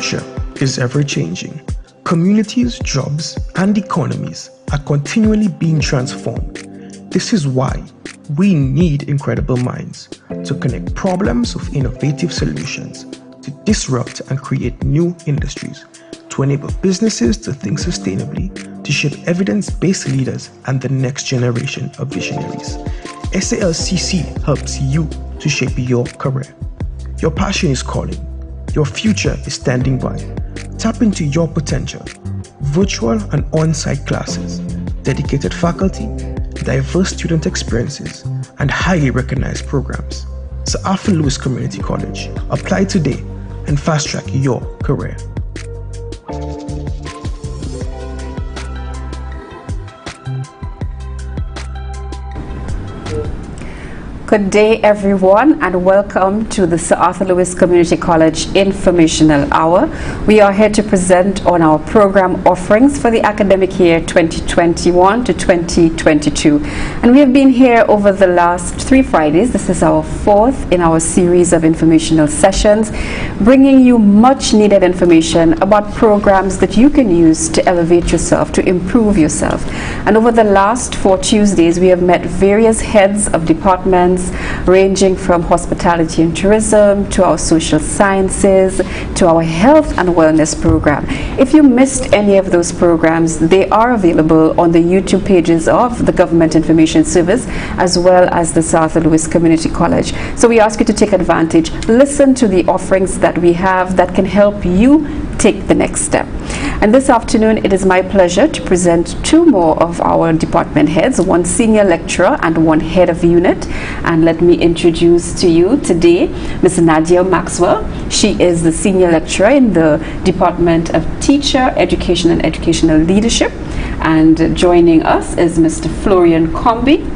future is ever-changing. Communities, jobs, and economies are continually being transformed. This is why we need incredible minds to connect problems with innovative solutions, to disrupt and create new industries, to enable businesses to think sustainably, to shape evidence-based leaders and the next generation of visionaries. SALCC helps you to shape your career. Your passion is calling. Your future is standing by. Tap into your potential. Virtual and on-site classes, dedicated faculty, diverse student experiences, and highly recognized programs. Sir Arthur Lewis Community College. Apply today and fast-track your career. Good day, everyone, and welcome to the Sir Arthur Lewis Community College Informational Hour. We are here to present on our program offerings for the academic year 2021 to 2022. And we have been here over the last 3 Fridays. This is our 4th in our series of informational sessions, bringing you much needed information about programs that you can use to elevate yourself, to improve yourself. And over the last 4 Tuesdays, we have met various heads of departments, ranging from hospitality and tourism to our social sciences to our health and wellness program. If you missed any of those programs, they are available on the YouTube pages of the Government Information Service as well as the Sir Arthur Lewis Community College. So we ask you to take advantage, listen to the offerings that we have that can help you take the next step. And this afternoon, it is my pleasure to present 2 more of our department heads, 1 senior lecturer and 1 head of unit. And let me introduce to you today Ms. Nadine Maxwell. She is the senior lecturer in the Department of Teacher Education and Educational Leadership. And joining us is Mr. Florian Comby,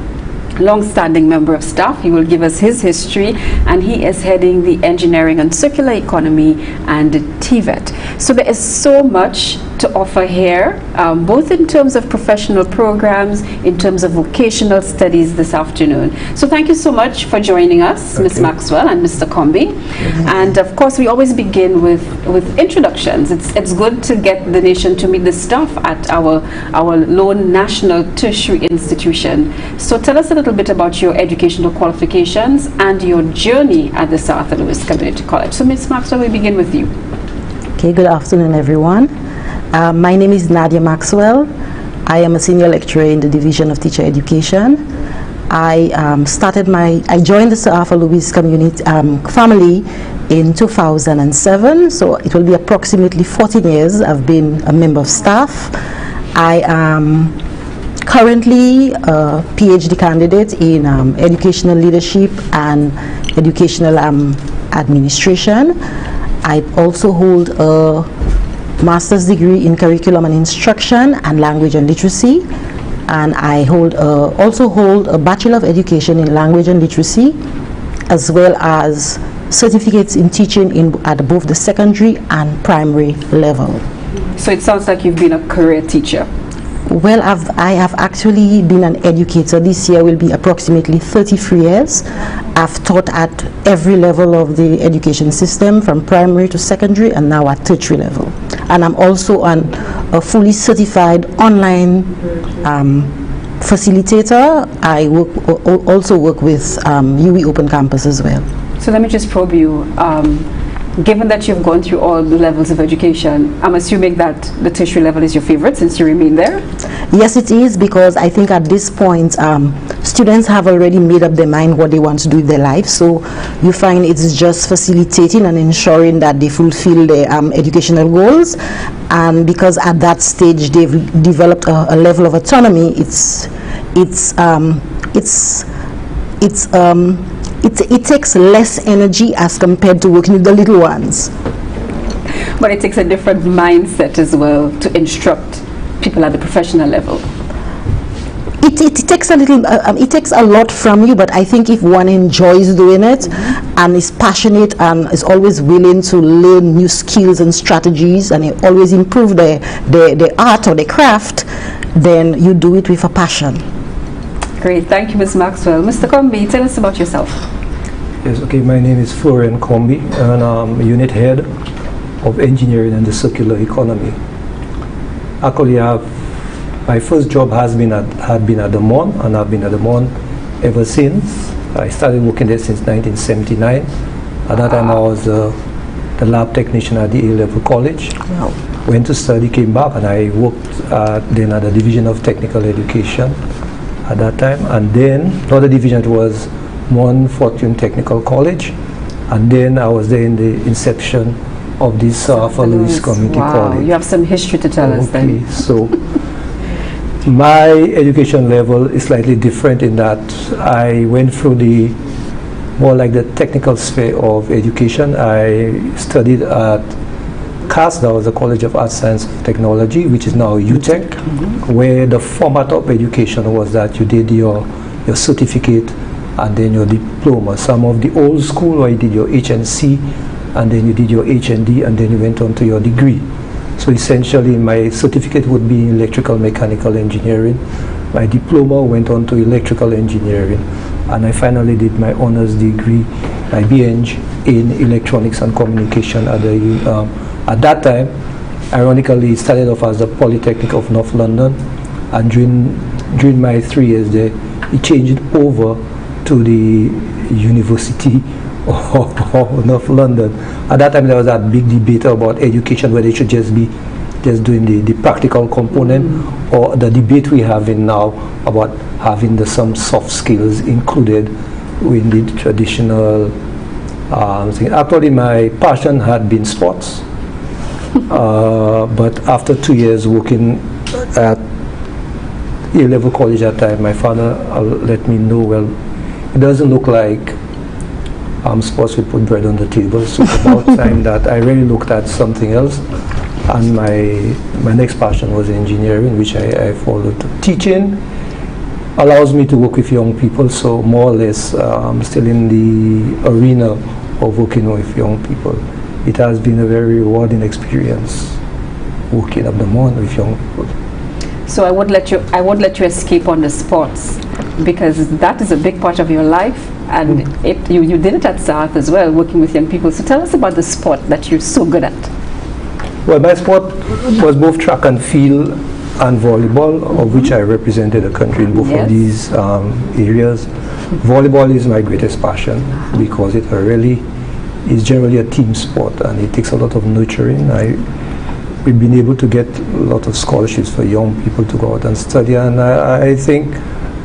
long-standing member of staff. He will give us his history, and he is heading the Engineering and Circular Economy and TVET. So there is so much to offer here, both in terms of professional programs, in terms of vocational studies this afternoon. So thank you so much for joining us, Ms. Maxwell and Mr. Comby. And of course, we always begin with introductions. It's good to get the nation to meet the staff at our lone national tertiary institution. So tell us a little bit about your educational qualifications and your journey at the Sir Arthur Lewis Community College. So Ms. Maxwell, we begin with you. Okay, good afternoon, everyone. My name is Nadine Maxwell. I am a senior lecturer in the Division of Teacher Education. I joined the Sir Arthur Lewis Community family in 2007, so it will be approximately 14 years I've been a member of staff. I am currently a PhD candidate in educational leadership and educational administration. I also hold a master's degree in curriculum and instruction and language and literacy, and I also hold a Bachelor of Education in language and literacy, as well as certificates in teaching at both the secondary and primary level. So it sounds like you've been a career teacher. Well, I have actually been an educator. This year will be approximately 33 years. I've taught at every level of the education system, from primary to secondary and now at tertiary level. And I'm also a fully certified online facilitator. I also work with UE Open Campus as well. So let me just probe you. Given that you've gone through all the levels of education, I'm assuming that the tertiary level is your favorite since you remain there? Yes, it is, because I think at this point, students have already made up their mind what they want to do with their life. So you find it's just facilitating and ensuring that they fulfill their educational goals. And because at that stage they've developed a level of autonomy, it takes less energy as compared to working with the little ones. But it takes a different mindset as well to instruct people at the professional level. It takes it takes a lot from you, but I think if one enjoys doing it and is passionate and is always willing to learn new skills and strategies and always improve their art or their craft, then you do it with a passion. Great, thank you, Ms. Maxwell. Mr. Comby, tell us about yourself. Yes, okay, my name is Florian Comby, and I'm a unit head of engineering and the circular economy. Actually, my first job had been at the MON, and I've been at the MON ever since. I started working there since 1979. At that time, I was the lab technician at the A-level college. Wow. Went to study, came back, and I worked then at the Division of Technical Education at that time. And then, another division, it was MON Fortune Technical College. And then I was there in the inception of this Louis Community College. You have some history to tell us then. So my education level is slightly different in that I went through the more like the technical sphere of education. I studied at CAS, that was the College of Arts, Science and Technology, which is now UTech, where the format of education was that you did your certificate and then your diploma. Some of the old school where you did your HNC and then you did your HND and then you went on to your degree. So essentially my certificate would be electrical mechanical engineering. My diploma went on to electrical engineering, and I finally did my honors degree, my BEng in electronics and communication at the at that time. Ironically, it started off as the Polytechnic of North London, and during my 3 years there, it changed over to the University of North London. At that time, there was that big debate about education, whether it should just be doing the practical component, or the debate we have in now about having some soft skills included in the traditional thing. Actually, my passion had been sports, but after 2 years working at A-level college at that time, my father let me know, well, it doesn't look like sports will put bread on the table. So about time that I really looked at something else, and my next passion was engineering, which I followed. Teaching allows me to work with young people, so more or less I'm still in the arena of working with young people. It has been a very rewarding experience working at the MON with young people. So I won't let you escape on the sports, because that is a big part of your life, and you did it at SALCC as well, working with young people. So tell us about the sport that you're so good at. Well, my sport was both track and field and volleyball, of which I represented the country in both of these areas. Volleyball is my greatest passion because it really is generally a team sport, and it takes a lot of nurturing. We've been able to get a lot of scholarships for young people to go out and study, and I think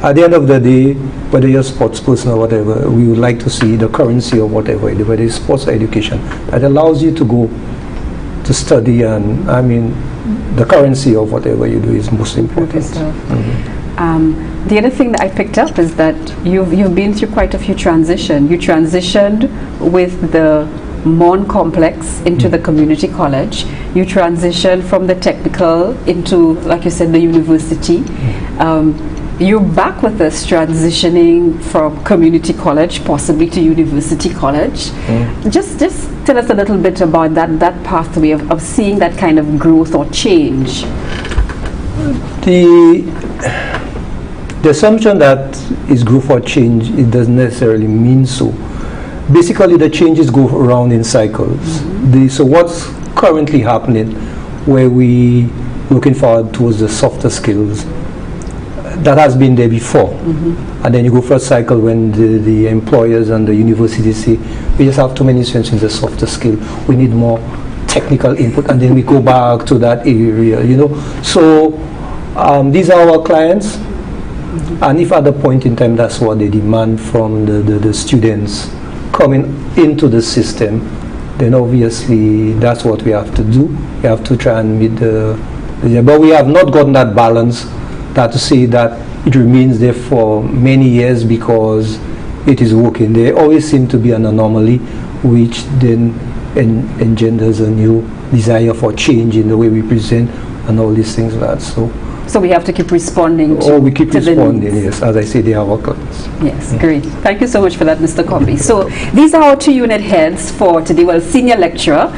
at the end of the day, whether you're a sports person or whatever, we would like to see the currency of whatever you do, whether it's sports or education, that allows you to go to study, and I mean, the currency of whatever you do is most important. The other thing that I picked up is that you've been through quite a few transitions. You transitioned with the MON complex into the community college. You transitioned from the technical into, like you said, the university. You're back with us transitioning from community college possibly to university college. Just tell us a little bit about that pathway of seeing that kind of growth or change. The assumption that is growth or change, it doesn't necessarily mean so. Basically, the changes go around in cycles. So what's currently happening, where we looking forward towards the softer skills, that has been there before. And then you go for a cycle when the employers and the universities say, we just have too many students in the softer skill, we need more technical input, and then we go back to that area, you know. So these are our clients, and if at the point in time that's what they demand from the students coming into the system, then obviously that's what we have to do. We have to try and meet but we have not gotten that balance, that to say that it remains there for many years because it is working. There always seems to be an anomaly, which then engenders a new desire for change in the way we present and all these things like that. So we have to keep responding to, we keep to responding, the needs. yes. As I say, they are workers. Yes, great. Thank you so much for that, Mr. Comby. So these are our 2 unit heads for today. Well, senior lecturer,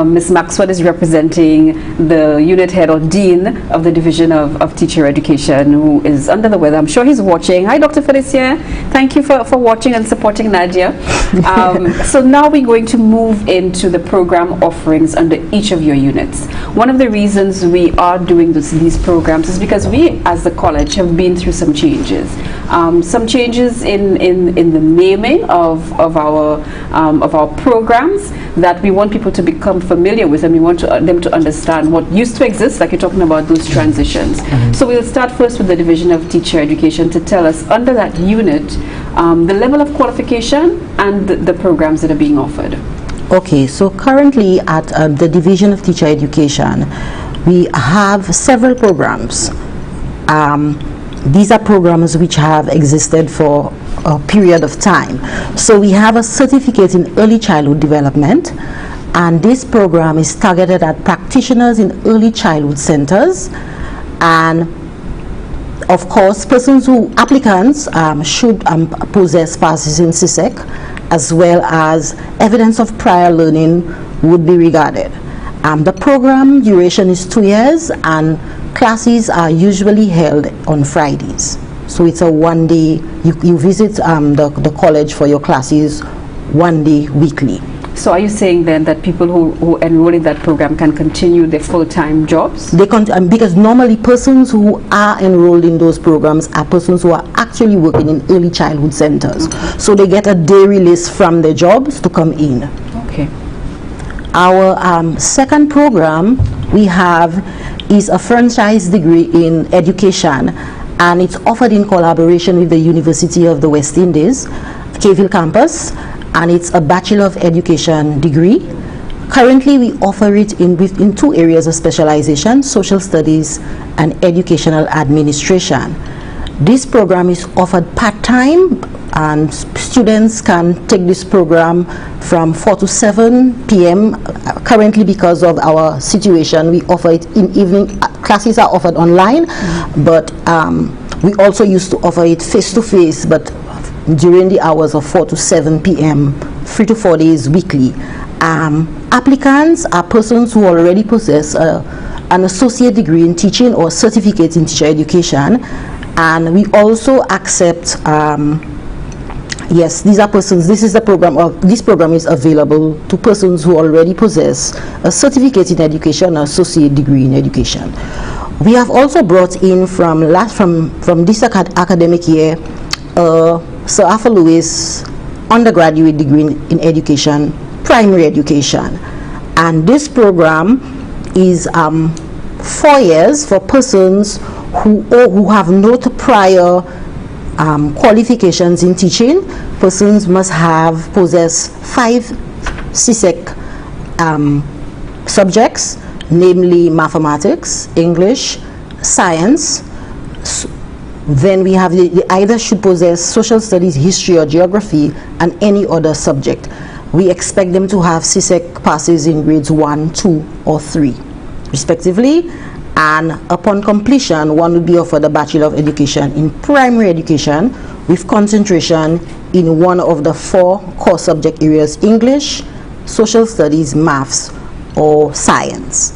Ms. Maxwell is representing the unit head or dean of the Division of Teacher Education, who is under the weather. I'm sure he's watching. Hi, Dr. Felicia. Thank you for watching and supporting Nadia. So now we're going to move into the program offerings under each of your units. One of the reasons we are doing these programs is because we, as the college, have been through some changes. Some changes in the naming of our programs that we want people to become familiar with, and we want them to understand what used to exist, like you're talking about those transitions. So we'll start first with the Division of Teacher Education to tell us, under that unit, the level of qualification and the programs that are being offered. Okay, so currently at the Division of Teacher Education, we have several programs. These are programs which have existed for a period of time. So we have a certificate in early childhood development, and this program is targeted at practitioners in early childhood centers, and of course applicants should possess passes in SALCC, as well as evidence of prior learning would be regarded. The program duration is 2 years, and classes are usually held on Fridays. So it's a 1 day, you visit the college for your classes 1 day weekly. So are you saying then that people who enroll in that program can continue their full-time jobs? They because normally persons who are enrolled in those programs are persons who are actually working in early childhood centers. Okay. So they get a day release from their jobs to come in. Okay. Our second program we have is a franchise degree in education, and it's offered in collaboration with the University of the West Indies, Caville campus, and it's a Bachelor of Education degree. Currently we offer it in 2 areas of specialization: social studies and educational administration. This program is offered part-time, and students can take this program from 4 to 7 p.m. Currently, because of our situation, we offer it in evening. Classes are offered online, but we also used to offer it face-to-face, but during the hours of 4 to 7 p.m., 3 to 4 days weekly. Applicants are persons who already possess an associate degree in teaching or certificate in teacher education, and we also accept yes, these are persons. This is the program. This program is available to persons who already possess a certificate in education or associate degree in education. We have also brought in from this academic year Sir Arthur Lewis undergraduate degree in education, primary education, and this program is 4 years for persons who have no prior qualifications in teaching. Persons must have possess 5 SALCC subjects, namely mathematics, English, science. Then we have they either should possess social studies, history or geography, and any other subject. We expect them to have SALCC passes in grades 1, 2 or 3 respectively, and upon completion one will be offered a Bachelor of Education in primary education with concentration in one of the 4 core subject areas: English, social studies, maths or science.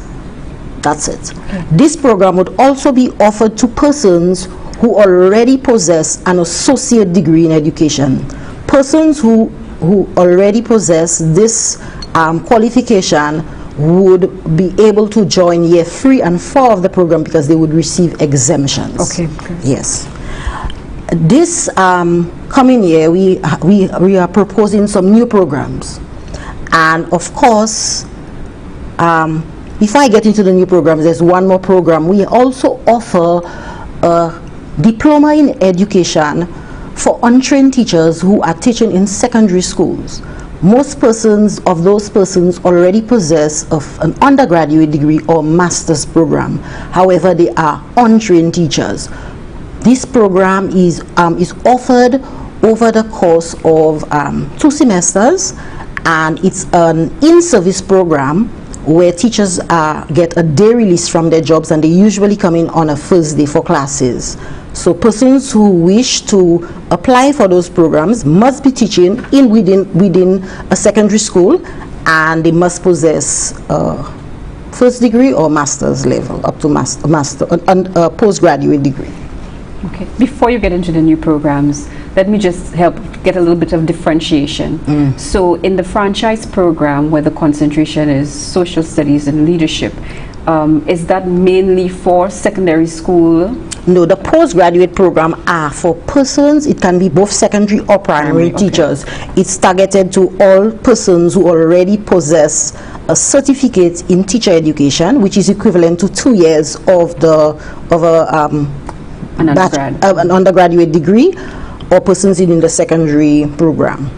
That's it. Okay. This program would also be offered to persons who already possess an associate degree in education. Persons who already possess this qualification would be able to join year 3 and 4 of the program because they would receive exemptions. Okay. Yes. This coming year we are proposing some new programs, and of course before I get into the new programs, there's one more program. We also offer a diploma in education for untrained teachers who are teaching in secondary schools. Most of those persons already possess an undergraduate degree or master's program. However, they are untrained teachers. This program is offered over the course of 2 semesters, and it's an in-service program where teachers get a day release from their jobs, and they usually come in on a first day for classes. So persons who wish to apply for those programs must be teaching within a secondary school, and they must possess first degree or master's level up to master and postgraduate degree. Okay. Before you get into the new programs, let me just help get a little bit of differentiation. So in the franchise program, where the concentration is social studies and leadership, is that mainly for secondary school? No, the postgraduate program are for persons. It can be both secondary or primary teachers. Okay. It's targeted to all persons who already possess a certificate in teacher education, which is equivalent to 2 years of an undergraduate degree, or persons in the secondary program.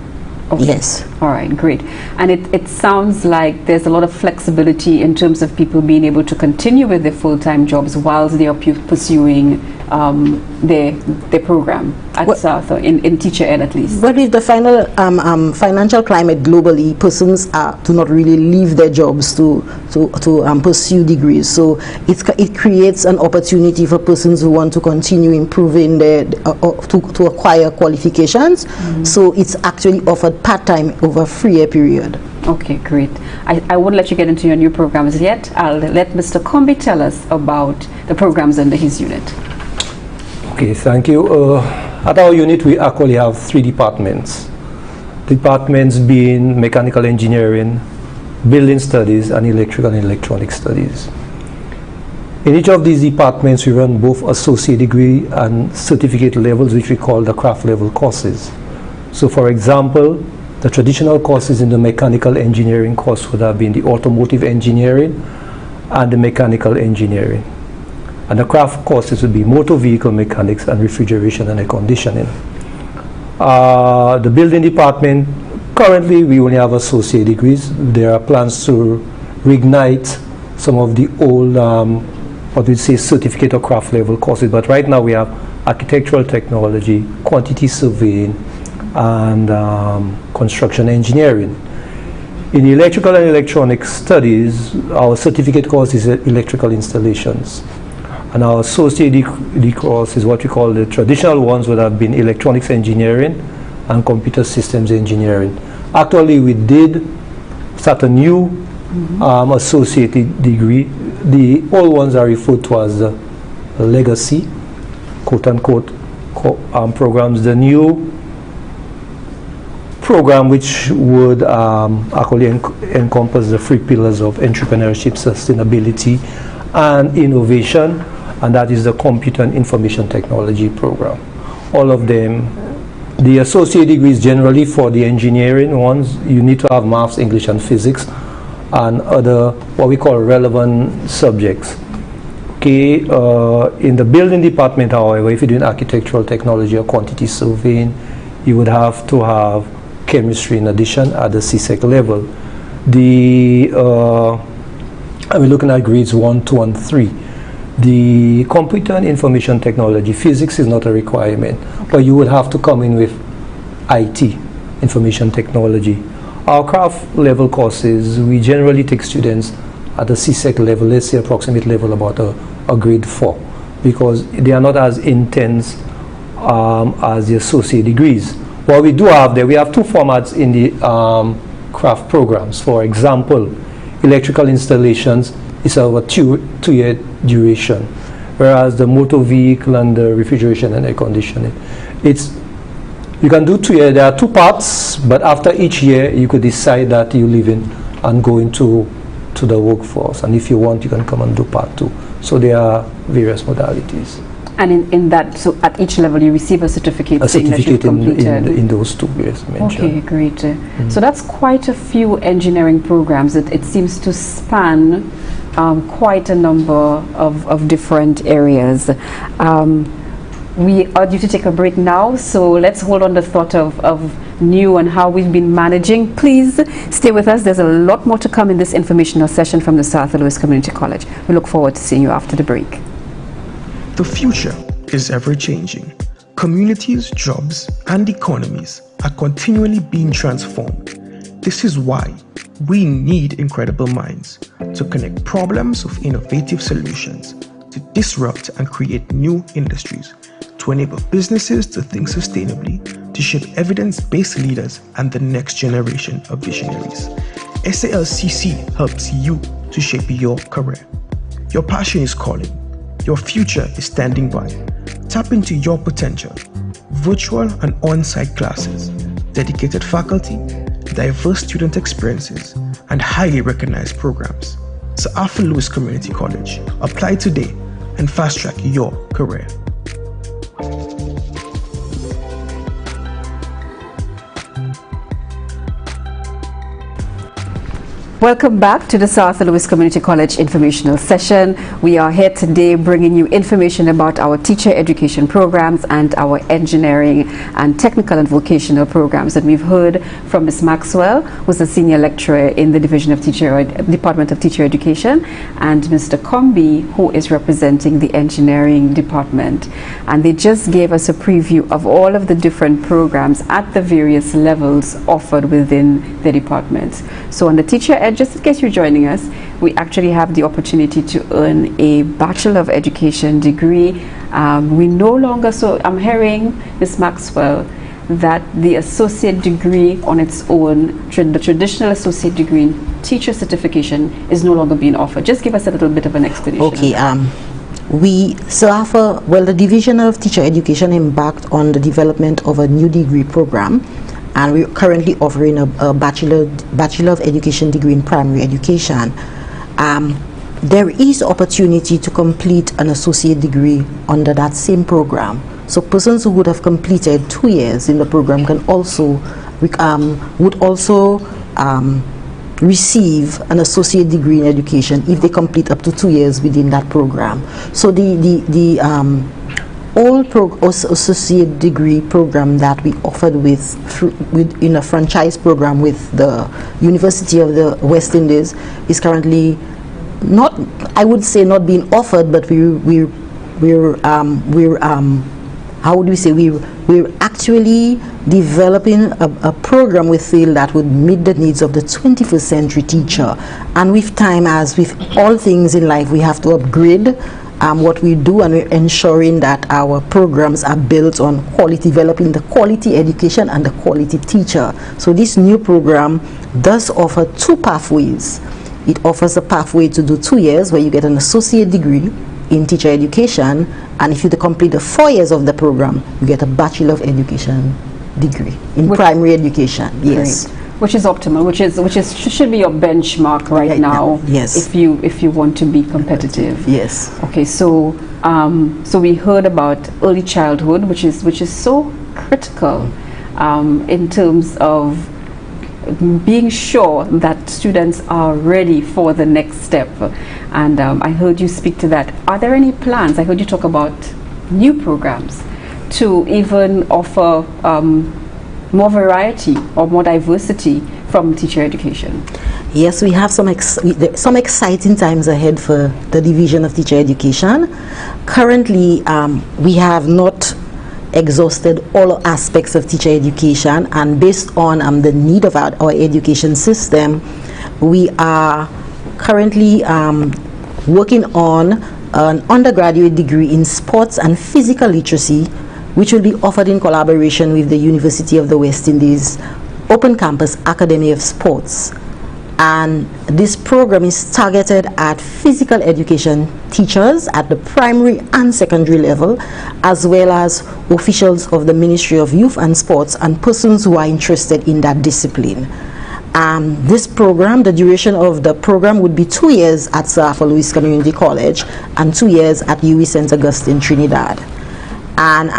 Okay. Yes. All right, great. And it sounds like there's a lot of flexibility in terms of people being able to continue with their full-time jobs whilst they are pursuing their program at South, or in teacher ed at least. But with the final financial climate globally, persons do not really leave their jobs to pursue degrees. So it creates an opportunity for persons who want to continue improving to acquire qualifications. So it's actually offered part-time over a 3-year period. Okay, great. I won't let you get into your new programs yet. I'll let Mr. Comby tell us about the programs under his unit. Okay, thank you. At our unit, we actually have 3 departments. Departments being mechanical engineering, building studies, and electrical and electronic studies. In each of these departments, we run both associate degree and certificate levels, which we call the craft level courses. So for example, the traditional courses in the mechanical engineering course would have been the automotive engineering and the mechanical engineering. And the craft courses would be motor vehicle mechanics and refrigeration and air conditioning. The building department, currently we only have associate degrees. There are plans to reignite some of the old, what we say, certificate or craft level courses. But right now we have architectural technology, quantity surveying, and construction engineering. In electrical and electronic studies, our certificate course is electrical installations. And our associate degree course is what we call the traditional ones, would have been electronics engineering and computer systems engineering. Actually, we did start a new associate degree. The old ones are referred to as legacy, quote-unquote, programs. The new program, which would actually encompass the 3 pillars of entrepreneurship, sustainability, and innovation, and that is the Computer and Information Technology program. All of them, the associate degrees generally for the engineering ones, you need to have maths, English, and physics, and other what we call relevant subjects. Okay, in the building department, however, if you're doing architectural technology or quantity surveying, you would have to have chemistry in addition at the SALCC level. We're looking at grades 1, 2, and 3. The computer and information technology, physics is not a requirement, but you would have to come in with IT, information technology. Our craft level courses, we generally take students at the SALCC level, let's say approximate level about a grade 4, because they are not as intense as the associate degrees. What we do have there, we have 2 formats in the craft programs. For example, electrical installations is over 2-year duration, whereas the motor vehicle and the refrigeration and air conditioning, you can do 2 years. There are 2 parts, but after each year you could decide that you leave in and go into the workforce, and if you want you can come and do part 2. So there are various modalities. And in that, so at each level you receive a certificate saying that you've completed. In those 2 years mentioned. Okay, great. So that's quite a few engineering programs. It seems to span quite a number of different areas. We are due to take a break now, so let's hold on the thought of new and how we've been managing. Please stay with us. There's a lot more to come in this informational session from the South Louis Community College. We look forward to seeing you after the break. The future is ever-changing. Communities, jobs, and economies are continually being transformed. This is why we need incredible minds to connect problems with innovative solutions, to disrupt and create new industries, to enable businesses to think sustainably, to shape evidence-based leaders and the next generation of visionaries. SALCC helps you to shape your career. Your passion is calling. Your future is standing by. Tap into your potential. Virtual and on-site classes, dedicated faculty, diverse student experiences, and highly recognized programs. Sir Arthur Lewis Community College. Apply today and fast-track your career. Welcome back to the Sir Arthur Lewis Community College informational session. We are here today bringing you information about our teacher education programs and our engineering and technical and vocational programs. And we've heard from Ms. Maxwell, who's a senior lecturer in the Department of Teacher Education, and Mr. Comby, who is representing the engineering department. And they just gave us a preview of all of the different programs at the various levels offered within the departments. So on the teacher just in case you're joining us, we actually have the opportunity to earn a Bachelor of Education degree. We no longer, so I'm hearing, Ms. Maxwell, that the associate degree on its own, the traditional associate degree in teacher certification is no longer being offered. Just give us a little bit of an explanation. Okay, the Division of Teacher Education embarked on the development of a new degree program, and we're currently offering a Bachelor of Education degree in primary education. There is opportunity to complete an associate degree under that same program. So persons who would have completed 2 years in the program can also receive an associate degree in education if they complete up to 2 years within that program. So associate degree program that we offered in a franchise program with the University of the West Indies is currently not, I would say, not being offered, but we're actually developing a program we feel that would meet the needs of the 21st century teacher. And with time, as with all things in life, we have to upgrade what we do, and we're ensuring that our programs are built on developing the quality education and the quality teacher. So this new program does offer 2 pathways. It offers a pathway to do 2 years where you get an associate degree in teacher education, and if you complete the 4 years of the program, you get a Bachelor of Education degree in primary education. Yes. Great. Which is optimal, which should be your benchmark right now. Yes. If you want to be competitive. Yes. Okay. So we heard about early childhood, which is so critical in terms of being sure that students are ready for the next step. And I heard you speak to that. Are there any plans? I heard you talk about new programs to even offer more variety or more diversity from teacher education. Yes, we have some exciting times ahead for the Division of Teacher Education. Currently, we have not exhausted all aspects of teacher education, and based on the need of our education system, we are currently working on an undergraduate degree in sports and physical literacy, which will be offered in collaboration with the University of the West Indies Open Campus Academy of Sports. And this program is targeted at physical education teachers at the primary and secondary level, as well as officials of the Ministry of Youth and Sports and persons who are interested in that discipline. This program, the duration of the program would be 2 years at Sir Arthur Lewis Community College and 2 years at UWI St. Augustine, Trinidad. And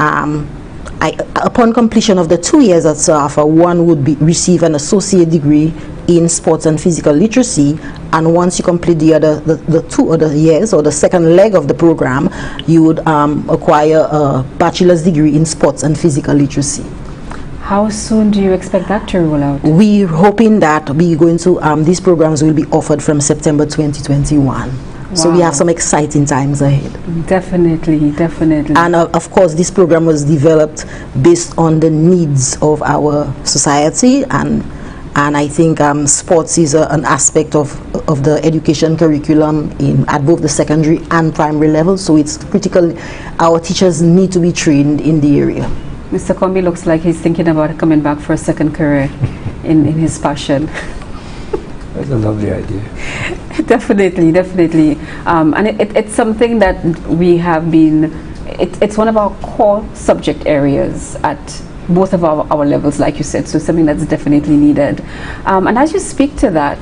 upon completion of the 2 years at Sir Arthur, one would receive an associate degree in sports and physical literacy, and once you complete the 2 other years, or the second leg of the program, you would acquire a bachelor's degree in sports and physical literacy. How soon do you expect that to roll out? We're hoping that we're going to these programs will be offered from September 2021. Wow. So we have some exciting times ahead. Definitely. And of course, this program was developed based on the needs of our society, and and I think sports is an aspect of the education curriculum at both the secondary and primary level, so it's critical. Our teachers need to be trained in the area. Mr. Comby looks like he's thinking about coming back for a second career in his passion. That's a lovely idea. Definitely, definitely. And it's something that we have been, it's one of our core subject areas at both of our levels, like you said, so something that's definitely needed. And as you speak to that,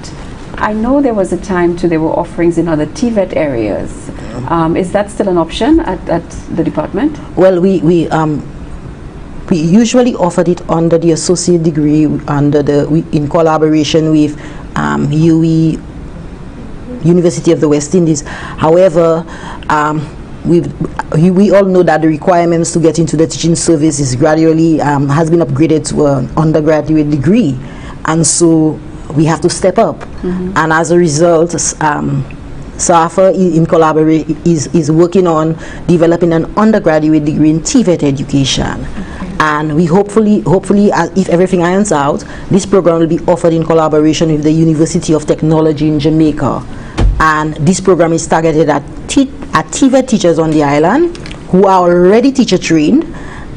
I know there was a time too there were offerings in other TVET areas. Is that still an option at the department? Well, we usually offered it under the associate degree, in collaboration with UE, University of the West Indies. However, we all know that the requirements to get into the teaching service is gradually has been upgraded to an undergraduate degree, and so we have to step up. And as a result, SALCC in collaboration is working on developing an undergraduate degree in TVET education. And we hopefully, if everything irons out, this program will be offered in collaboration with the University of Technology in Jamaica. And this program is targeted at TVET teachers on the island who are already teacher trained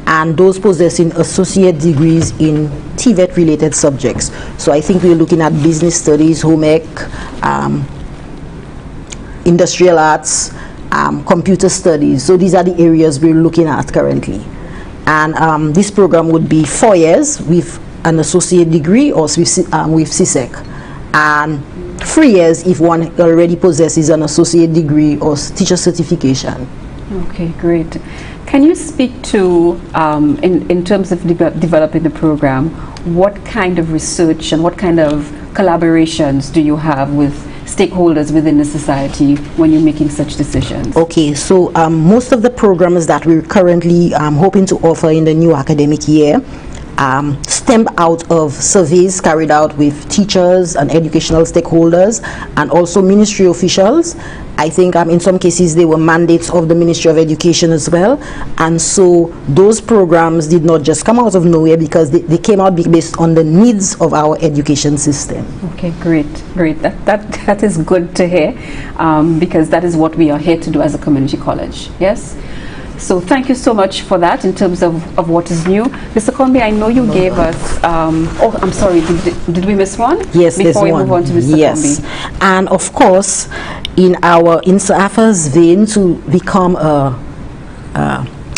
and those possessing associate degrees in TVET related subjects. So I think we're looking at business studies, home ec, industrial arts, computer studies. So these are the areas we're looking at currently. And this program would be 4 years with an associate degree or with SALCC, and 3 years if one already possesses an associate degree or teacher certification. Okay, great. Can you speak to, in terms of developing the program, what kind of research and what kind of collaborations do you have with stakeholders within the society when you're making such decisions? Okay, so most of the programs that we're currently hoping to offer in the new academic year stem out of surveys carried out with teachers and educational stakeholders and also ministry officials. I think in some cases they were mandates of the Ministry of Education as well, and so those programs did not just come out of nowhere because they came out based on the needs of our education system. Okay, great. That is good to hear, because that is what we are here to do as a community college. Yes. So thank you so much for that in terms of what is new. Mr. Comby, I know you gave us, oh, I'm sorry, did we miss one? Yes, before we move on to Mr. yes. Comby. And of course, in SALCC's vein to become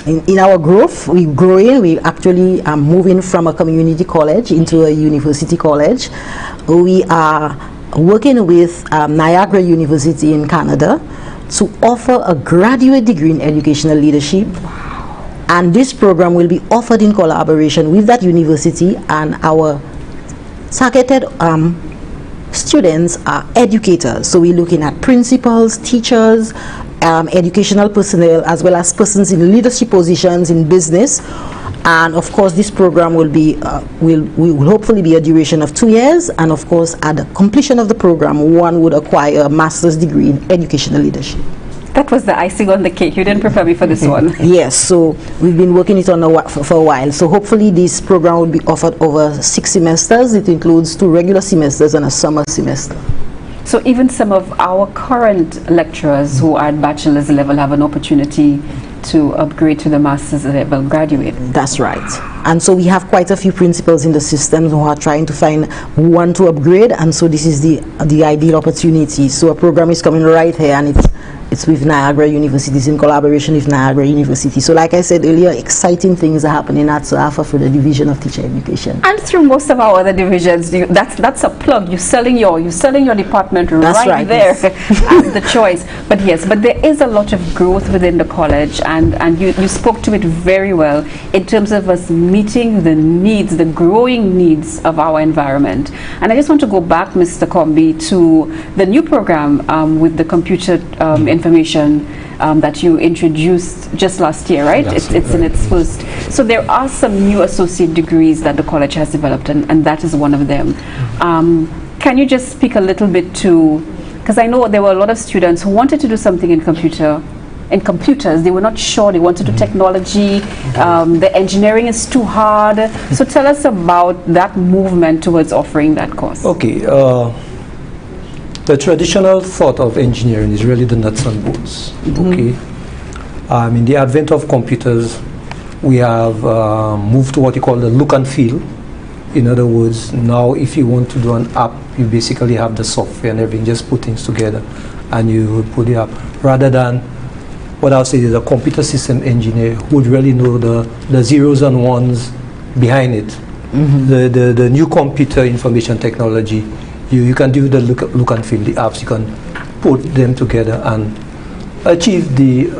in our growth, we're growing, we actually are moving from a community college into a university college. We are working with Niagara University in Canada to offer a graduate degree in educational leadership. Wow. And this program will be offered in collaboration with that university, and our targeted students are educators. So we're looking at principals, teachers, educational personnel, as well as persons in leadership positions in business. And of course, this program will be will hopefully be a duration of 2 years. And of course, at the completion of the program, one would acquire a master's degree in educational leadership. That was the icing on the cake. You didn't prepare me for this one. Yes, so we've been working it on for a while. So hopefully this program will be offered over 6 semesters. It includes 2 regular semesters and a summer semester. So even some of our current lecturers who are at bachelor's level have an opportunity to upgrade to the master's level graduate. That's right. And so we have quite a few principals in the system who are trying to find one to upgrade, and so this is the ideal opportunity. So a program is coming right here, and it's with Niagara University, in collaboration with Niagara University. So like I said earlier, exciting things are happening at SALCC for the Division of Teacher Education. And through most of our other divisions, that's a plug. You're selling your department right there as the choice. But yes, but there is a lot of growth within the college, and you spoke to it very well in terms of us meeting the needs, the growing needs of our environment. And I just want to go back, Mr. Comby, to the new program with the computer information that you introduced just last year, right? It's in its first. So there are some new associate degrees that the college has developed, and that is one of them. Can you just speak a little bit to, because I know there were a lot of students who wanted to do something in computer in computers. They were not sure they wanted to do technology. The engineering is too hard. So tell us about that movement towards offering that course. Okay. The traditional thought of engineering is really the nuts and bolts. Okay. In the advent of computers, we have moved to what you call the look and feel. In other words, now if you want to do an app, you basically have the software and everything, just put things together and you put the app. Rather than what I'll say is a computer system engineer who would really know the zeros and ones behind it. The new computer information technology, you can do the look and feel, the apps, you can put them together and achieve the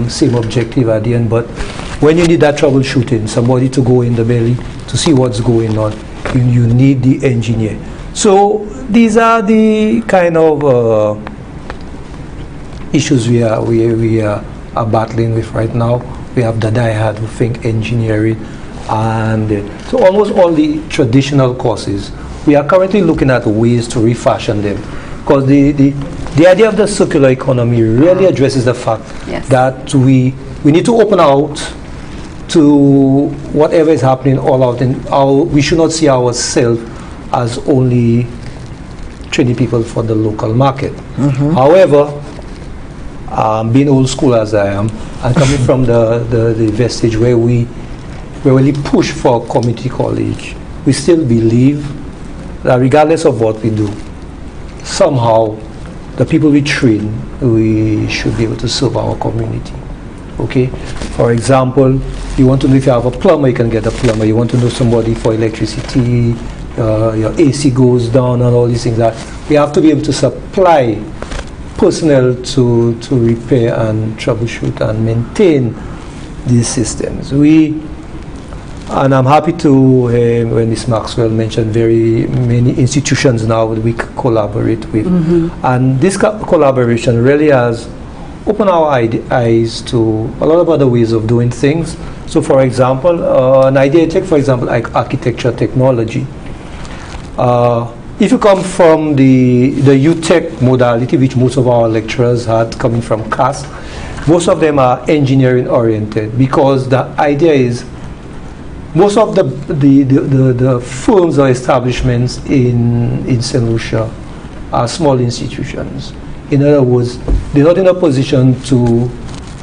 same objective at the end. But when you need that troubleshooting, somebody to go in the belly to see what's going on, you need the engineer. So these are the kind of issues we are battling with right now. We have the diehard who think engineering, and so almost all the traditional courses, we are currently looking at ways to refashion them, because the idea of the circular economy really addresses the fact that we need to open out to whatever is happening all out, and we should not see ourselves as only training people for the local market. However, being old school as I am, and coming from the vestige where we really push for community college, we still believe that regardless of what we do, somehow the people we train, we should be able to serve our community. Okay? For example, you want to know if you have a plumber, you can get a plumber. You want to know somebody for electricity, your AC goes down and all these things. That we have to be able to supply personnel to repair and troubleshoot and maintain these systems. And I'm happy to, when Ms. Maxwell mentioned very many institutions now that we collaborate with. And this collaboration really has opened our eyes to a lot of other ways of doing things. So for example, an idea, take for example like architecture technology. If you come from the UTech modality, which most of our lecturers had coming from CAS, most of them are engineering oriented, because the idea is most of the firms or establishments in St. Lucia are small institutions. In other words, they're not in a position to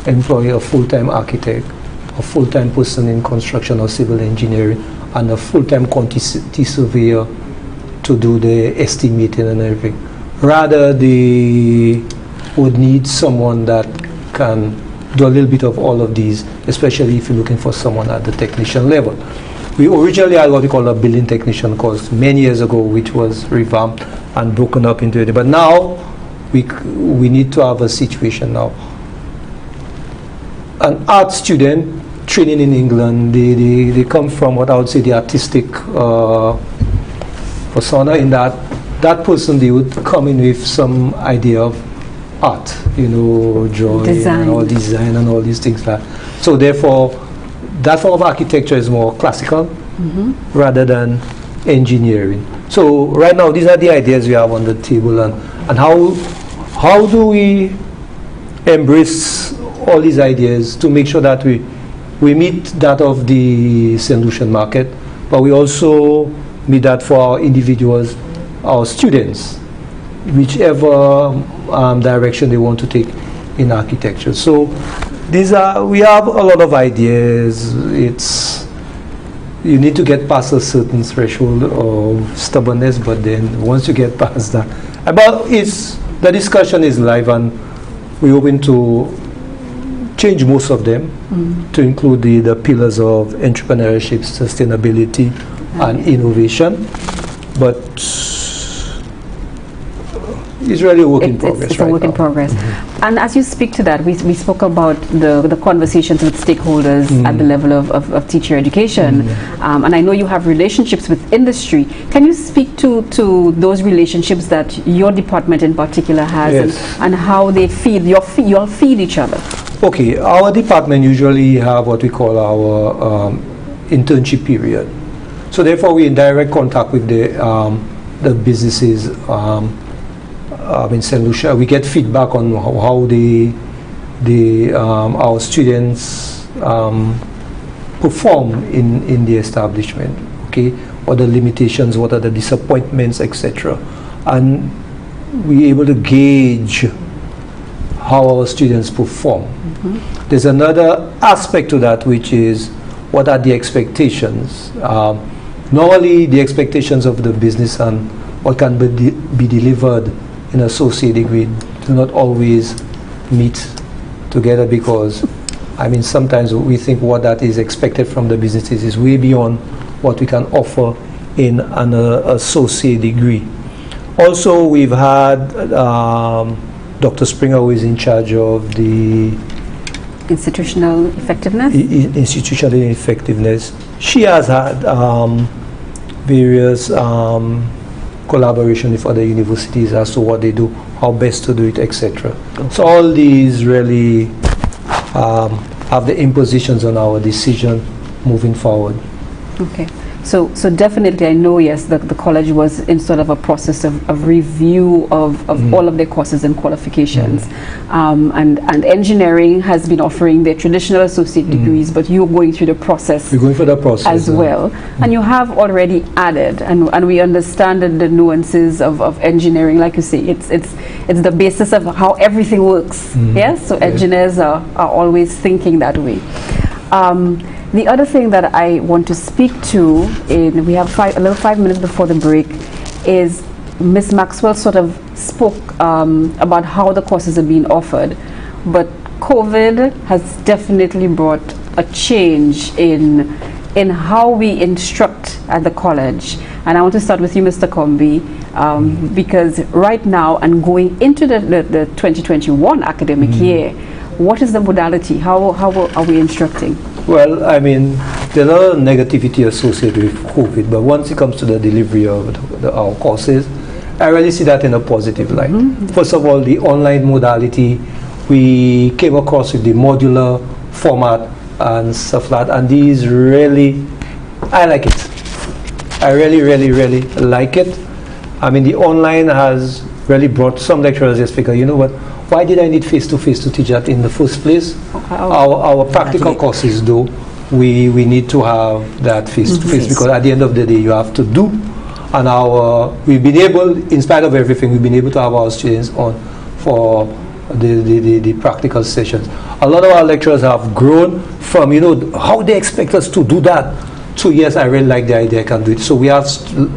employ a full-time architect, a full-time person in construction or civil engineering, and a full-time quantity surveyor to do the estimating and everything. Rather, they would need someone that can do a little bit of all of these, especially if you're looking for someone at the technician level. We originally had what we call a building technician course many years ago, which was revamped and broken up into it. But now we need to have a situation now. An art student training in England, they come from what I would say the artistic persona, in that person, they would come in with some idea of art, drawing, design and all these things. So therefore, that form of architecture is more classical rather than engineering. So right now, these are the ideas we have on the table, and how do we embrace all these ideas to make sure that we meet that of the St. Lucian market, but we also meet that for our individuals, our students, whichever direction they want to take in architecture. So we have a lot of ideas. You need to get past a certain threshold of stubbornness, but then once you get past that, the discussion is live, and we're hoping to change most of them to include the pillars of entrepreneurship, sustainability, and innovation. But it's really a work in progress. It's a work in progress. And as you speak to that, we spoke about the conversations with stakeholders at the level of teacher education. And I know you have relationships with industry. Can you speak to those relationships that your department in particular has, and how they feed, you all feed each other? Okay, our department usually have what we call our internship period. So therefore, we're in direct contact with the businesses in St. Lucia. We get feedback on how our students perform in the establishment, okay? What are the limitations, what are the disappointments, etc. And we're able to gauge how our students perform. Mm-hmm. There's another aspect to that, which is what are the expectations. Normally, the expectations of the business and what can be delivered in associate degree do not always meet together, because I mean sometimes we think what that is expected from the businesses is way beyond what we can offer in an associate degree. Also, we've had Dr. Springer, who is in charge of the institutional effectiveness. Institutional effectiveness. She has had various collaboration with other universities as to what they do, how best to do it, etc. So all these really have the impositions on our decision moving forward. Okay. So definitely, I know, yes, the college was in sort of a process of review of all of their courses and qualifications. And engineering has been offering their traditional associate degrees, but you're going through the process. We're going through the process as well. And you have already added, and we understand the nuances of engineering. Like you say, it's the basis of how everything works. Yes? So engineers are always thinking that way. The other thing that I want to speak to, we have 5 minutes before the break, is Ms. Maxwell sort of spoke about how the courses are being offered, but COVID has definitely brought a change in how we instruct at the college. And I want to start with you, Mr. Comby, because right now and going into the 2021 academic year, what is the modality? How are we instructing? Well, I mean, there's a lot of negativity associated with COVID, but once it comes to the delivery of our courses, I really see that in a positive light. First of all, the online modality, we came across with the modular format and stuff like that, and these really, I like it. I really, really, really like it. I mean, the online has really brought some lecturers just figure, you know what, why did I need face-to-face to teach that in the first place? Our practical courses, though, we need to have that face-to-face, because at the end of the day, you have to do. And we've been able, in spite of everything, we've been able to have our students on for the practical sessions. A lot of our lecturers have grown from, you know, how they expect us to do that, to yes, I really like the idea, I can do it. So we have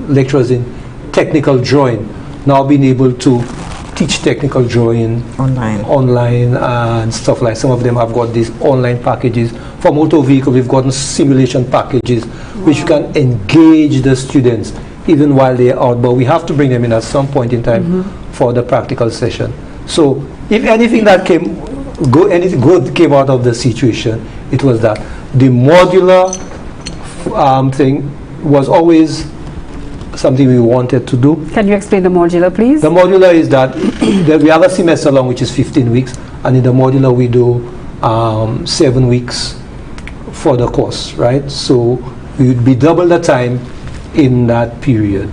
lecturers in technical drawing now being able to teach technical drawing online and stuff like. Some of them have got these online packages. For motor vehicle, we've gotten simulation packages which can engage the students even while they're out, but we have to bring them in at some point in time for the practical session. So if anything anything good came out of the situation, it was that the modular thing was always something we wanted to do. Can you explain the modular, please? The modular is that we have a semester long, which is 15 weeks, and in the modular we do 7 weeks for the course, right? So we would be double the time in that period.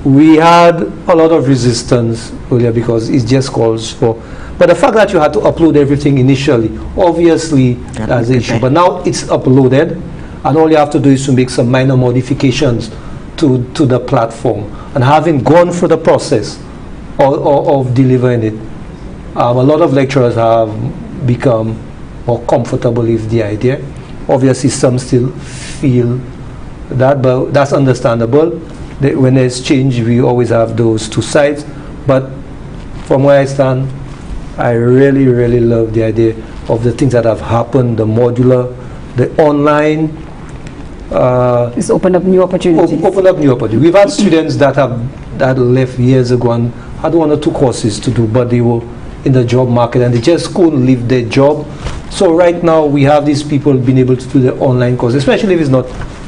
We had a lot of resistance earlier because it just calls for, but the fact that you had to upload everything initially, obviously that's the issue. But now it's uploaded, and all you have to do is to make some minor modifications to the platform. And having gone through the process of delivering it, a lot of lecturers have become more comfortable with the idea. Obviously, some still feel that, but that's understandable. When there's change, we always have those two sides. But from where I stand, I really, really love the idea of the things that have happened, the modular, the online. It's opened up new opportunities. Open up new opportunities. We've had students that left years ago and had 1 or 2 courses to do, but they were in the job market and they just couldn't leave their job. So right now we have these people being able to do the online course, especially if it's not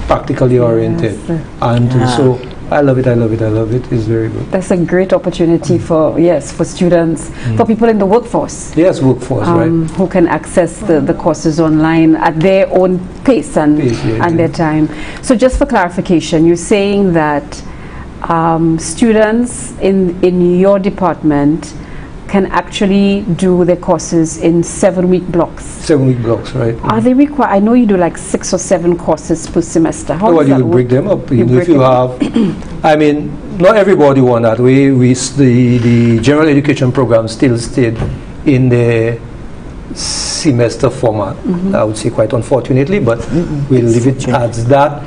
practically oriented. And so I love it, I love it, I love it. It's very good. That's a great opportunity for students, for people in the workforce. Yes, workforce, right. Who can access the courses online at their own pace and their time. So just for clarification, you're saying that students in your department can actually do their courses in 7-week blocks. 7-week blocks, right? Are they required? I know you do like 6 or 7 courses per semester. How well, does that you work? break them up. You If you have, I mean, not everybody want that. The general education program still stayed in the semester format. I would say quite unfortunately, but we'll leave it as that.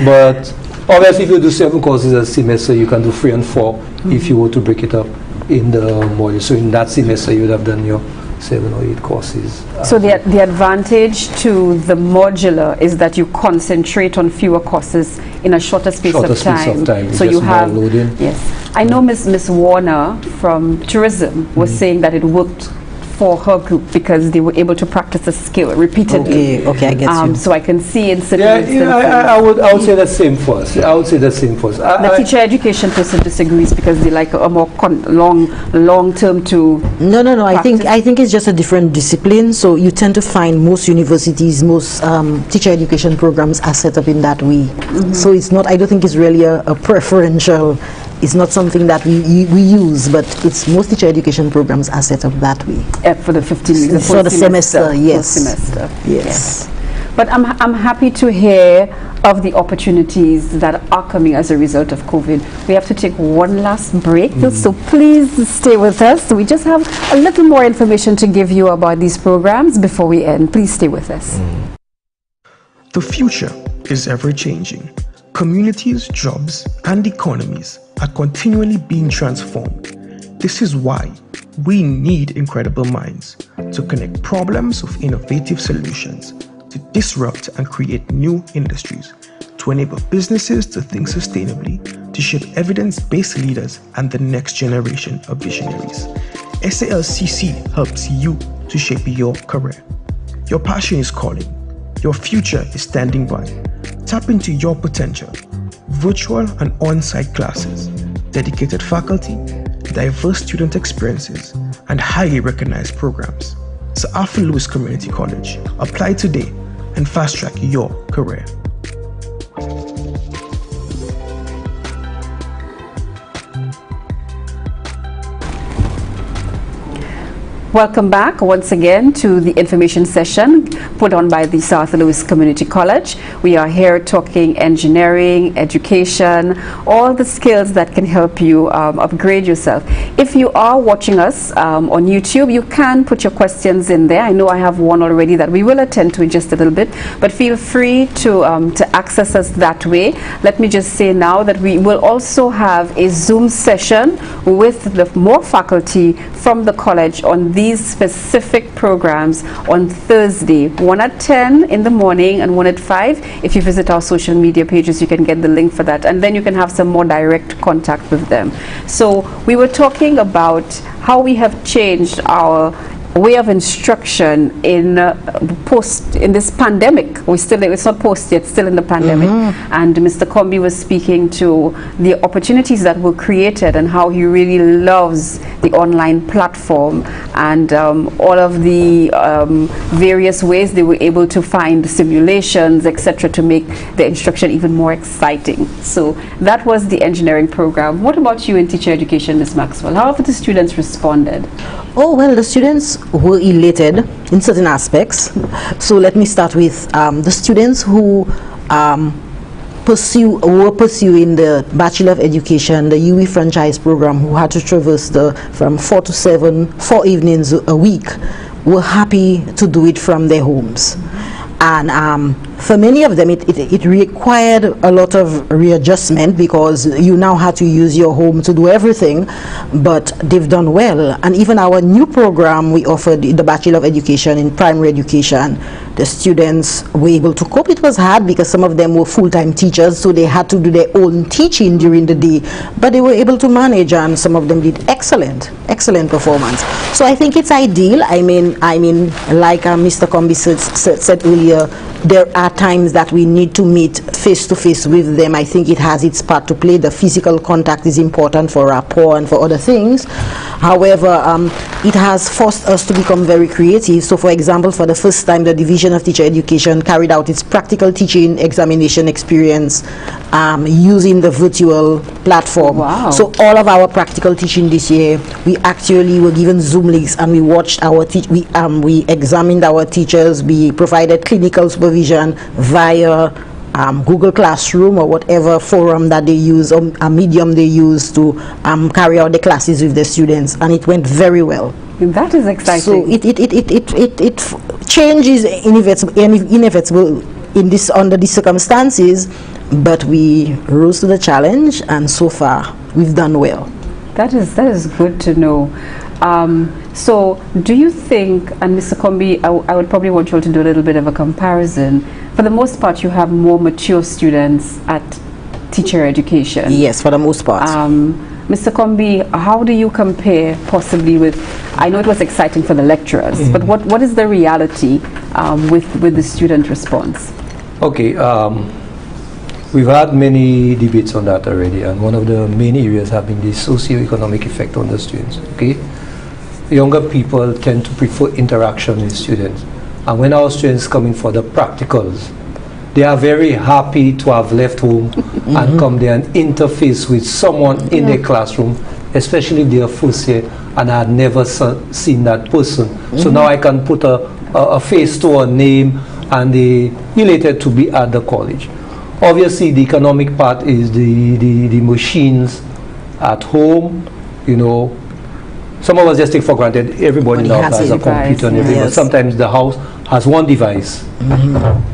But obviously, if you do 7 courses a semester, you can do 3 and 4 if you were to break it up in the module. So in that semester, you would have done your 7 or 8 courses. So the advantage to the modular is that you concentrate on fewer courses in a shorter space of time. So you have, yes. I know Miss Warner from tourism was saying that it worked for her group because they were able to practice the skill repeatedly. Okay, I get you. So I can see in certain instances. I would say the same for us. I would say the same for us. The teacher education person disagrees because they like a more long term to. No. I think it's just a different discipline. So you tend to find most universities, most teacher education programs are set up in that way. So it's not. I don't think it's really a preferential. It's not something that we use, but it's most teacher education programs are set up that way. For the 15 weeks. For the semester, yes. Semester. Yes. But I'm happy to hear of the opportunities that are coming as a result of COVID. We have to take one last break, so please stay with us. We just have a little more information to give you about these programs before we end. Please stay with us. The future is ever-changing. Communities, jobs, and economies are continually being transformed. This is why we need incredible minds to connect problems with innovative solutions, to disrupt and create new industries, to enable businesses to think sustainably, to shape evidence-based leaders and the next generation of visionaries. SALCC helps you to shape your career. Your passion is calling. Your future is standing by. Tap into your potential. Virtual and on-site classes, dedicated faculty, diverse student experiences, and highly recognized programs. Sir Arthur Lewis Community College. Apply today and fast-track your career. Welcome back once again to the information session put on by the Sir Arthur Lewis Community College. We are here talking engineering, education, all the skills that can help you upgrade yourself. If you are watching us on YouTube, you can put your questions in there. I know I have one already that we will attend to in just a little bit, but feel free to access us that way. Let me just say now that we will also have a Zoom session with the more faculty from the college on these specific programs on Thursday, one at 10 in the morning and one at 5. If you visit our social media pages, you can get the link for that, and then you can have some more direct contact with them. So we were talking about how we have changed our way of instruction in this pandemic. It's not post yet, still in the pandemic. And Mr. Comby was speaking to the opportunities that were created and how he really loves the online platform and all of the various ways they were able to find simulations, etc., to make the instruction even more exciting. So that was the engineering program. What about you in teacher education, Ms. Maxwell? How have the students responded? Oh, well, the students were elated in certain aspects. So let me start with the students who were pursuing the Bachelor of Education, the UE franchise program, who had to traverse from 4 to 7, 4 evenings a week, were happy to do it from their homes. And for many of them, it required a lot of readjustment because you now had to use your home to do everything, but they've done well. And even our new program, we offered the Bachelor of Education in Primary Education. The students were able to cope. It was hard because some of them were full-time teachers, so they had to do their own teaching during the day, but they were able to manage, and some of them did excellent performance. So I think it's ideal. I mean, like Mr. Comby said earlier, there are times that we need to meet face-to-face with them. I think it has its part to play. The physical contact is important for rapport and for other things. However, it has forced us to become very creative. So for example, for the first time, the Division of Teacher Education carried out its practical teaching examination experience using the virtual platform. Wow. So all of our practical teaching this year, we actually were given Zoom links and we watched our we examined our teachers. We provided clinical supervision via Google Classroom or whatever forum that they use, or a medium they use to carry out the classes with the students, and it went very well. That is exciting. So it change is inevitable in this, under these circumstances, but we rose to the challenge, and so far we've done well. That is good to know. So do you think, and Mr. Comby, I would probably want you all to do a little bit of a comparison. For the most part, you have more mature students at teacher education. Yes, for the most part. Mr. Comby, how do you compare possibly with, I know it was exciting for the lecturers, but what is the reality with the student response? Okay, we've had many debates on that already, and one of the main areas have been the socio-economic effect on the students. Okay, younger people tend to prefer interaction with students, and when our students come in for the practicals, they are very happy to have left home and come there and interface with someone in their classroom, especially if they are first year and I had never seen that person. So now I can put a face to a name, and they related to be at the college. Obviously, the economic part is the machines at home. You know, some of us just take for granted everybody now has a computer and everything, but sometimes the house has one device,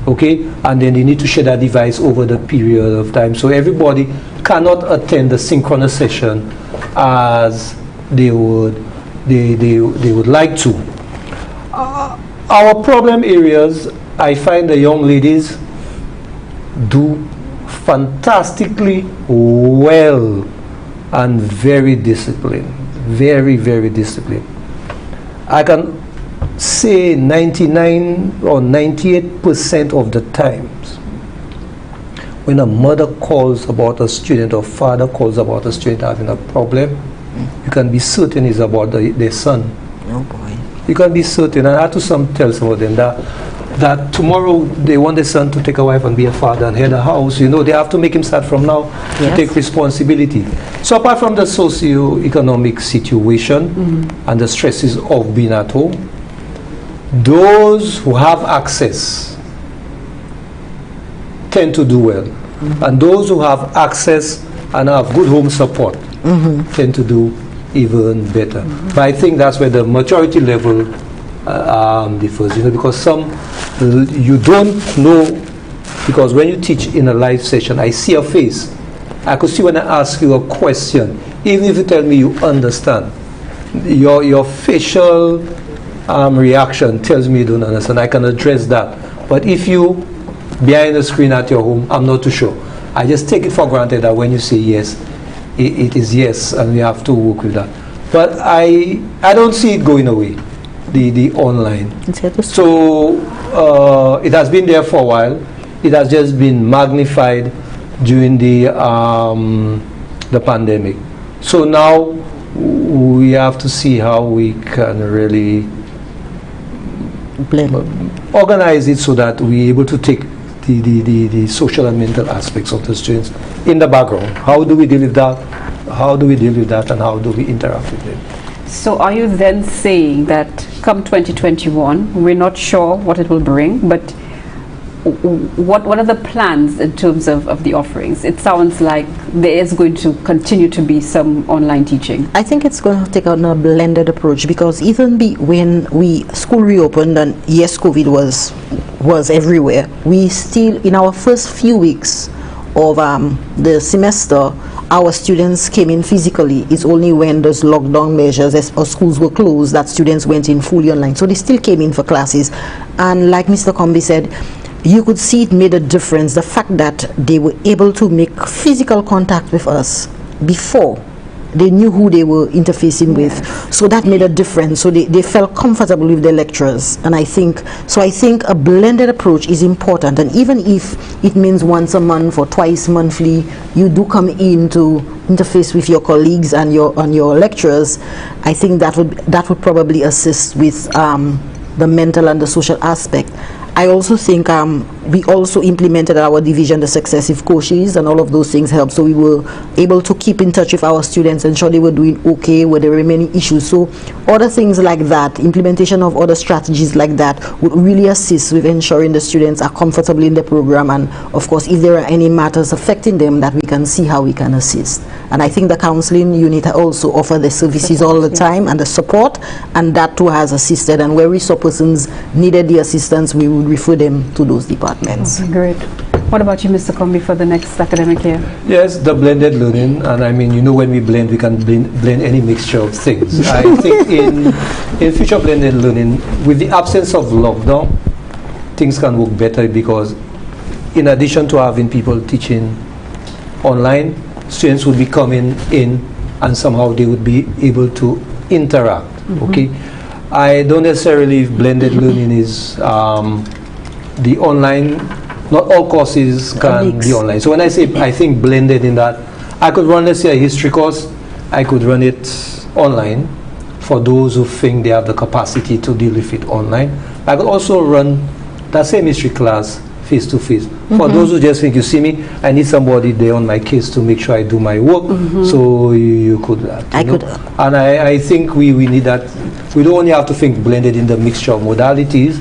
okay, and then they need to share that device over the period of time. So everybody cannot attend the synchronous session as they would like to. Our problem areas, I find the young ladies do fantastically well and very disciplined, very, very disciplined. I can say 99 or 98% of the times when a mother calls about a student or father calls about a student having a problem, you can be certain it's about their son. Oh boy. You can be certain, and I had to tell some of them that tomorrow they want their son to take a wife and be a father and head a house. You know, they have to make him start from now to take responsibility. So apart from the socio-economic situation and the stresses of being at home, those who have access tend to do well. And those who have access and have good home support tend to do even better. But I think that's where the maturity level differs, you know, because some you don't know, because when you teach in a live session, I see a face. I could see when I ask you a question, even if you tell me you understand, your facial reaction tells me you don't understand. I can address that. But if you behind the screen at your home, I'm not too sure. I just take it for granted that when you say yes, it is yes, and we have to work with that. But I don't see it going away, the online. So it has been there for a while. It has just been magnified during the pandemic. So now we have to see how we can really organize it so that we're able to take the social and mental aspects of the students in the background. How do we deal with that? How do we deal with that, and how do we interact with them? So are you then saying that come 2021, we're not sure what it will bring, but what are the plans in terms of the offerings? It sounds like there is going to continue to be some online teaching. I think it's going to take on a blended approach, because even when school reopened, and yes, COVID was everywhere, we still, in our first few weeks of the semester, our students came in physically. It's only when those lockdown measures or schools were closed that students went in fully online. So they still came in for classes. And like Mr. Comby said, you could see it made a difference, the fact that they were able to make physical contact with us before they knew who they were interfacing with. So that made a difference. So they felt comfortable with their lecturers. And I think a blended approach is important. And even if it means once a month or twice monthly, you do come in to interface with your colleagues and your lecturers, I think that would probably assist with the mental and the social aspect. I also think we also implemented our division, the successive courses, and all of those things helped. So we were able to keep in touch with our students, ensure they were doing okay, where there were many issues. So other things like that, implementation of other strategies like that would really assist with ensuring the students are comfortable in the program, and of course if there are any matters affecting them, that we can see how we can assist. And I think the counseling unit also offer the services all the time and the support, and that too has assisted. And where we saw persons needed the assistance, we would refer them to those departments. Okay, great. What about you, Mr. Comby, for the next academic year? Yes, the blended learning, and I mean, when we blend, we can blend any mixture of things. I think in future blended learning, with the absence of lockdown, things can work better, because in addition to having people teaching online, students would be coming in and somehow they would be able to interact. Okay, I don't necessarily blended learning is the online. Not all courses can be online. So when I say I think blended, in that I could run, let's say, a history course, I could run it online for those who think they have the capacity to deal with it online. I could also run that same history class face-to-face. For those who just think, you see me, I need somebody there on my case to make sure I do my work. So you could could. And I think we need that. We don't only have to think blended in the mixture of modalities,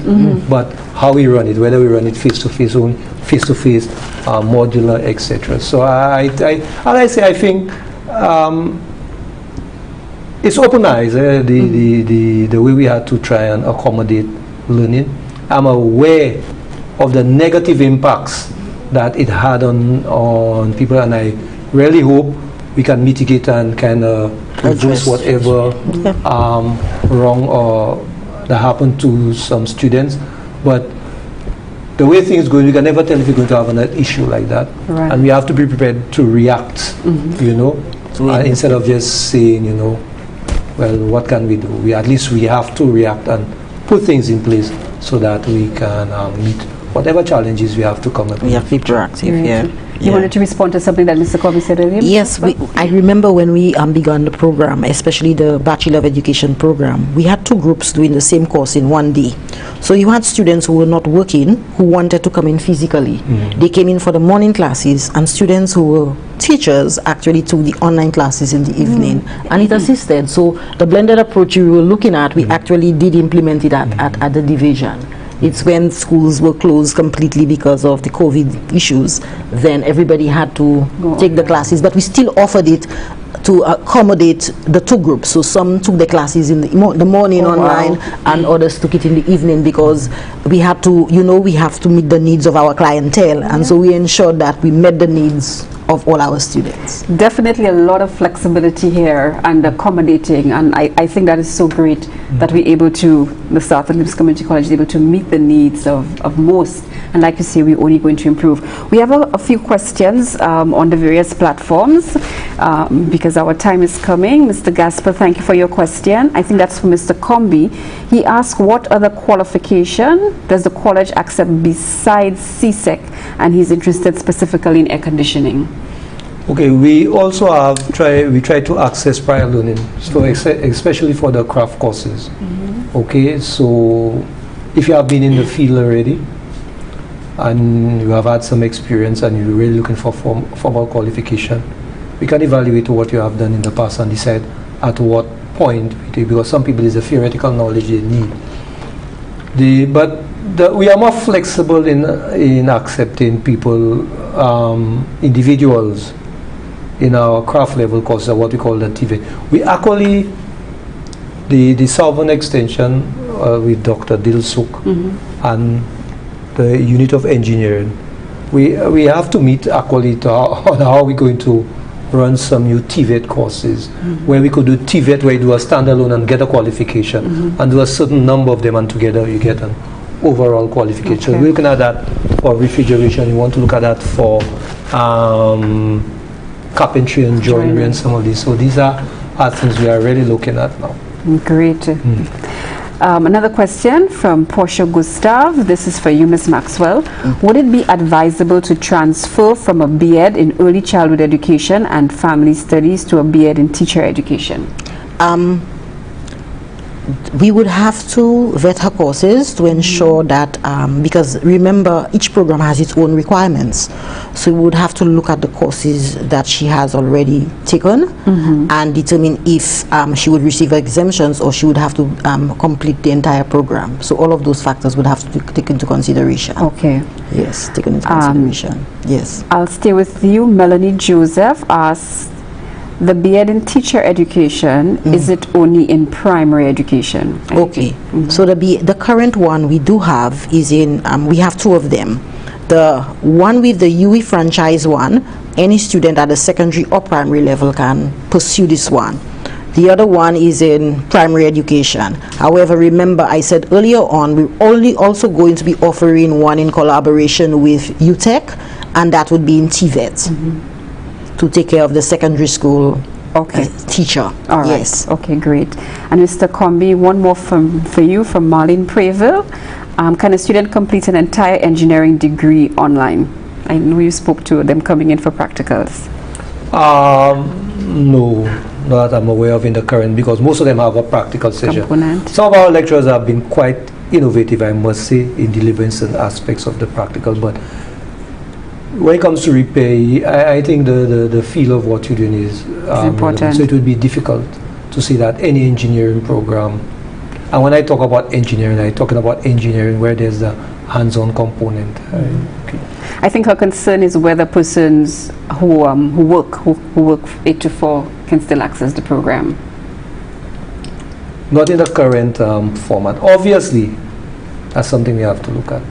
but how we run it, whether we run it face-to-face, modular, etc. So I think it's open eyes, the way we had to try and accommodate learning. I'm aware of the negative impacts that it had on people, and I really hope we can mitigate and kind of reduce whatever wrong or that happened to some students. But the way things go, we can never tell if we're going to have an issue like that, and we have to be prepared to react, instead of just saying, well, what can we do? At least we have to react and put things in place so that we can meet whatever challenges we have to come up with. We have to be proactive, You wanted to respond to something that Mr. Comby said earlier? Yes, I remember when we began the program, especially the Bachelor of Education program, we had two groups doing the same course in one day. So you had students who were not working, who wanted to come in physically. They came in for the morning classes, and students who were teachers actually took the online classes in the evening, and it assisted. So the blended approach we were looking at, we actually did implement it at the division. It's when schools were closed completely because of the COVID issues, then everybody had to take the classes, but we still offered it to accommodate the two groups. So some took the classes in the morning online, and others took it in the evening, because we had to, we have to meet the needs of our clientele, and so we ensured that we met the needs of all our students. Definitely a lot of flexibility here and accommodating, and I think that is so great that we're able to, the South Lewis Community College is able to meet the needs of most, and like you say, we're only going to improve. We have a few questions on the various platforms because our time is coming. Mr. Gasper, thank you for your question. I think that's for Mr. Comby. He asked, what other qualification does the college accept besides SALCC, and he's interested specifically in air conditioning. Okay, we also have we try to access prior learning, so especially for the craft courses. Okay, so if you have been in the field already and you have had some experience and you're really looking for formal qualification, we can evaluate what you have done in the past and decide at what point, because some people is the theoretical knowledge they need. We are more flexible in accepting people, individuals, in our craft level courses, what we call the TVET. We actually, the Southern Extension with Dr. Dilsuk and the Unit of Engineering, we have to meet actually on how we're going to run some new TVET courses, where we could do TVET where you do a standalone and get a qualification, and do a certain number of them, and together you get an overall qualification. We're looking at that for refrigeration. We want to look at that for carpentry and joinery and some of these. So these are things we are really looking at now. Great. Another question from Portia Gustav. This is for you, Ms. Maxwell. Would it be advisable to transfer from a B.Ed in early childhood education and family studies to a B.Ed in teacher education? We would have to vet her courses to ensure that, because remember, each program has its own requirements. So we would have to look at the courses that she has already taken and determine if she would receive exemptions or she would have to complete the entire program. So all of those factors would have to be taken into consideration. Okay. Yes, taken into consideration. Yes. I'll stay with you. Melanie Joseph asks, the B.Ed in teacher education, is it only in primary education? Okay. So the current one we do have is in, we have two of them. The one with the UE franchise one, any student at the secondary or primary level can pursue this one. The other one is in primary education. However, remember I said earlier on, we're only also going to be offering one in collaboration with UTech, and that would be in TVET. To take care of the secondary school teacher. All right. Yes. Okay, great. And Mr. Comby, one more for you from Marlene Preville. Can a student complete an entire engineering degree online? I know you spoke to them coming in for practicals. No, not that I'm aware of in the current, because most of them have a practical session. Component. Some of our lecturers have been quite innovative, I must say, in delivering certain aspects of the practical, but when it comes to repair, I think the feel of what you're doing is important. So it would be difficult to say that any engineering program, and when I talk about engineering, I'm talking about engineering where there's the hands-on component. I think her concern is whether persons who work 8 to 4 can still access the program. Not in the current format. Obviously, that's something we have to look at.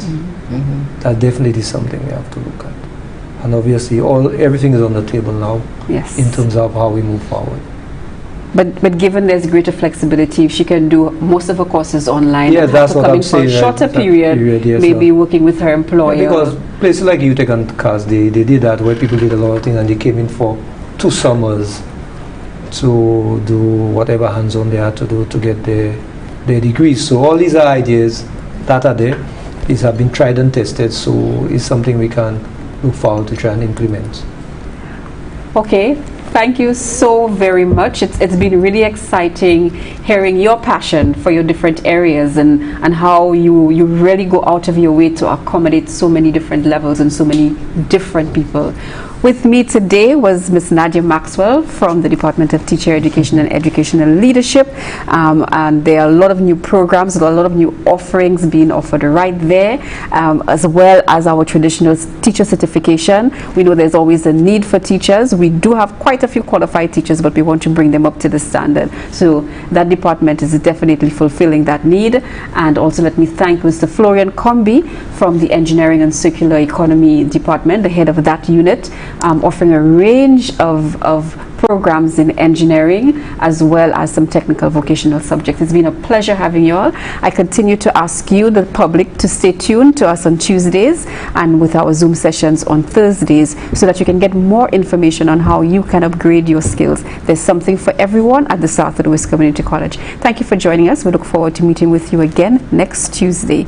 That definitely is something we have to look at. And obviously, everything is on the table now. Yes. In terms of how we move forward. But given there's greater flexibility, if she can do most of her courses online, yeah, that's what I'm saying. For a shorter period, yes, maybe working with her employer. Yeah, because places like UTech and CAS, they did that where people did a lot of things and they came in for 2 summers to do whatever hands-on they had to do to get their degrees. So all these are ideas that are there. These have been tried and tested, so it's something we can look forward to try and implement. Okay. Thank you so very much. It's been really exciting hearing your passion for your different areas and how you really go out of your way to accommodate so many different levels and so many different people. With me today was Ms. Nadine Maxwell from the Department of Teacher Education and Educational Leadership. And there are a lot of new programs, a lot of new offerings being offered right there, as well as our traditional teacher certification. We know there's always a need for teachers. We do have quite a few qualified teachers, but we want to bring them up to the standard. So that department is definitely fulfilling that need. And also let me thank Mr. Florian Comby from the Engineering and Circular Economy Department, the head of that unit, offering a range of programs in engineering as well as some technical vocational subjects. It's been a pleasure having you all. I continue to ask you, the public, to stay tuned to us on Tuesdays and with our Zoom sessions on Thursdays so that you can get more information on how you can upgrade your skills. There's something for everyone at the South of the West Community College. Thank you for joining us. We look forward to meeting with you again next Tuesday.